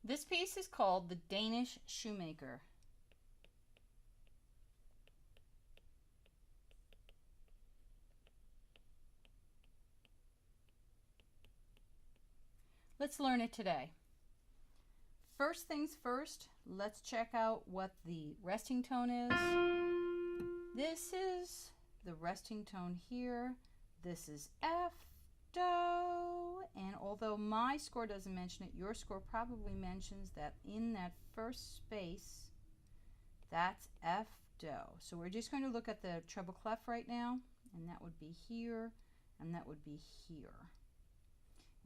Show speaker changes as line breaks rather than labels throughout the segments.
This piece is called the Danish Shoemaker. Let's learn it today. First things first, let's check out what the resting tone is. This is the resting tone here. This is F, Do, and although my score doesn't mention it, your score probably mentions that in that first space, that's F, Do. So we're just going to look at the treble clef right now, and that would be here, and that would be here.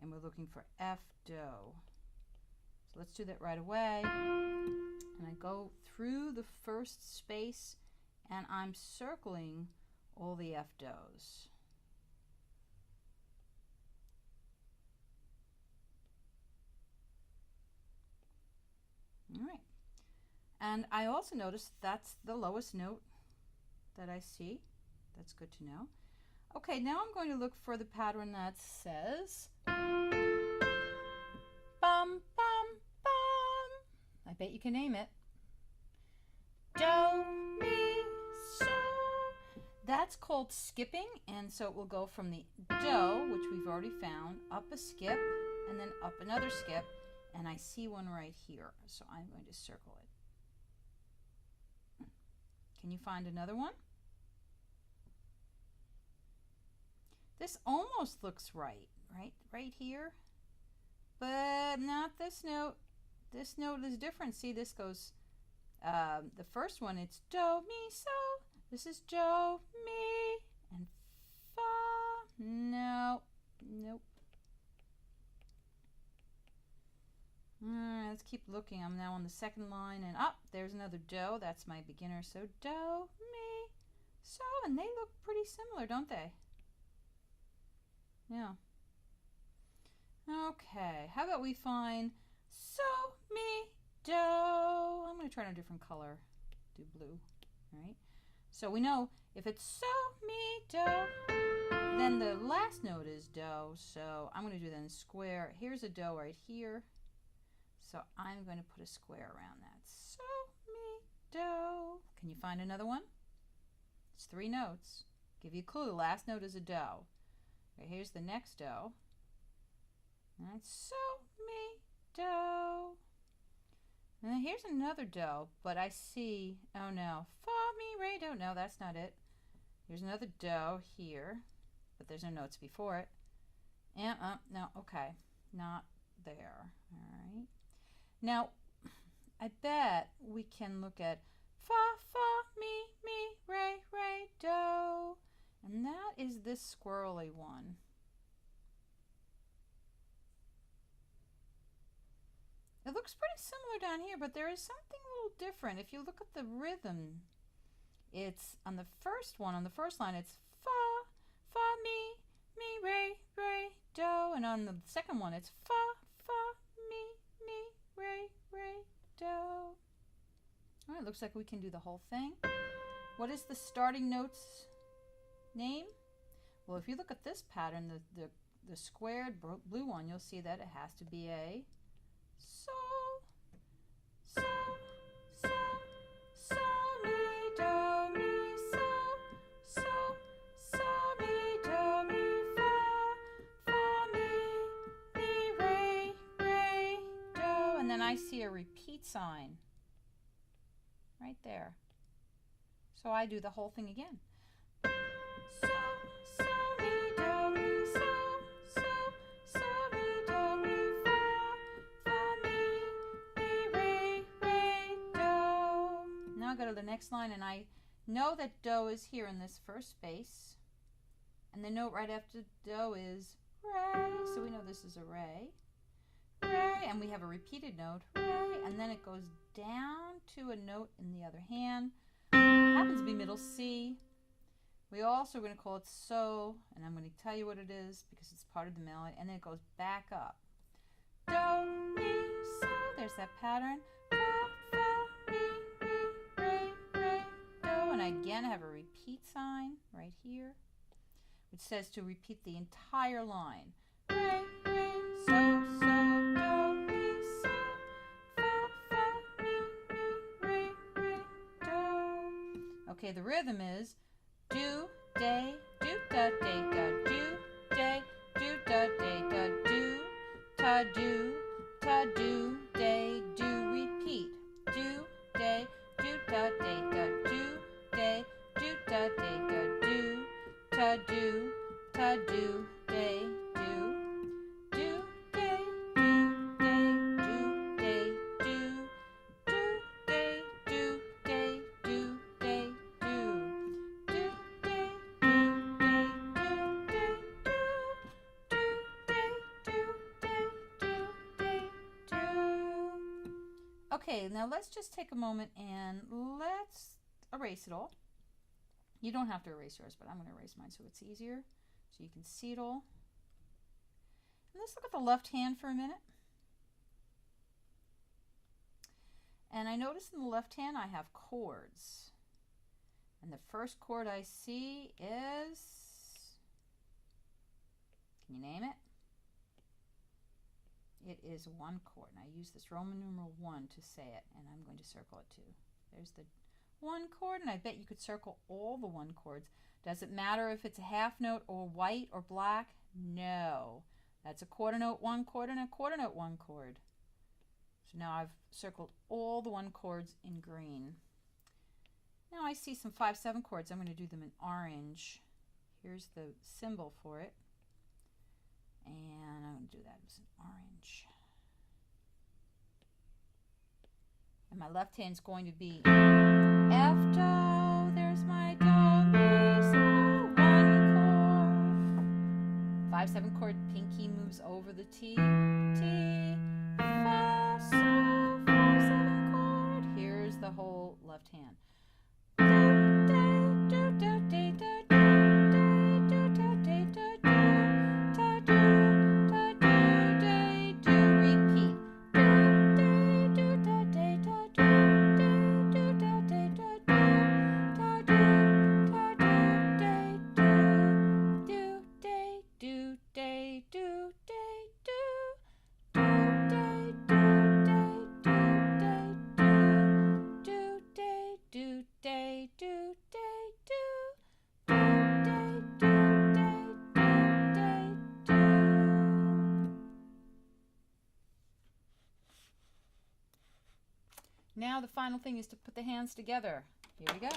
And we're looking for F, Do. So let's do that right away. And I go through the first space and I'm circling all the F, Do's. All right. And I also noticed that's the lowest note that I see. That's good to know. Okay, now I'm going to look for the pattern that says bum, bum, bum. I bet you can name it. Do, mi, so. That's called skipping, and so it will go from the do, which we've already found, up a skip, and then up another skip, and I see one right here, so I'm going to circle it. Can you find another one? This almost looks right here, but not this note. This note is different. See, this goes, the first one, it's do, mi, so. This is do, mi, and fa. No, nope. All right, let's keep looking. I'm now on the second line, and there's another do. That's my beginner. So do, mi, so, and they look pretty similar, don't they? Yeah. Okay, how about we find so, mi, do. I'm going to try on a different color. Do blue, all right? So we know if it's so, mi, do, then the last note is do. So I'm going to do that in square. Here's a do right here. So I'm going to put a square around that. So, mi, do. Can you find another one? It's 3 notes. Give you a clue. The last note is a do. Okay, here's the next do. And so, mi, do. And then here's another do, but I see, oh no, fa, mi, re, do. No, that's not it. Here's another do here, but there's no notes before it. And, no, okay, not there, all right. Now, I bet we can look at fa, fa, mi, re, re, do. And that is this squirrely one. It looks pretty similar down here, but there is something a little different. If you look at the rhythm, it's on the first one, on the first line, it's fa, fa, mi, re, re, do. And on the second one, it's fa, fa, mi, re, do. All right, looks like we can do the whole thing. What is the starting note's name? Well, if you look at this pattern, the squared blue one, you'll see that it has to be a so, so, so, so, mi, do, mi, so, so, so, mi, do, mi, fa, mi, re, do. And then I see a repeat sign right there. So I do the whole thing again. So, so, mi, do, mi, so, so, so, mi, do, mi, fa, mi, re, do. Now I go to the next line, and I know that do is here in this first space, and the note right after do is re, so we know this is a re, and we have a repeated note, re, and then it goes down to a note in the other hand. Happens to be middle C. We also are going to call it so, and I'm going to tell you what it is because it's part of the melody, and then it goes back up. Do, mi, so, there's that pattern. Fa, fa, mi, re, do, and I again have a repeat sign right here, which says to repeat the entire line. Re, so, do, mi, so, Okay, the rhythm is do, day, do, da, day, da, do, day, do, da, day, da, do, ta, do, day, do, repeat. Do, day, do, da, day, da, do, day, do, da, day, da, do, ta, do, day, do, do, day, do, day, do, day, do, do, day, do, day, do, day, do, do, day, do, day, do, day, do. Okay, now let's just take a moment and let's erase it all. You don't have to erase yours, but I'm going to erase mine so it's easier, so you can see it all. And let's look at the left hand for a minute. And I notice in the left hand I have chords. And the first chord I see is, can you name it? It is one chord. And I use this Roman numeral 1 to say it, and I'm going to circle it too. There's the one chord, and I bet you could circle all the one chords. Does it matter if it's a half note or white or black? No. That's a quarter note 1 chord and a quarter note 1 chord. So now I've circled all the one chords in green. Now I see some 5/7 chords. I'm going to do them in orange. Here's the symbol for it. And I'm going to do that as an orange. And my left hand's going to be F, do, there's my do, mi, so, 1 chord. 5/7 chord, pinky moves over the T, T, fa, so, 5/7 chord. Here's the whole left hand. Do, day, do, da, day, da, do, day, do, da, day, da, do, ta, do, day, do, repeat. Do, day, do, da, day, da, do, day, do, da, day, da, do, ta, do, day, do, day, do, day, do, day, do, do, day, do, day, do, day, do, day, do, day, do, day, do, day, do, day, do. Now the final thing is to put the hands together. Here we go.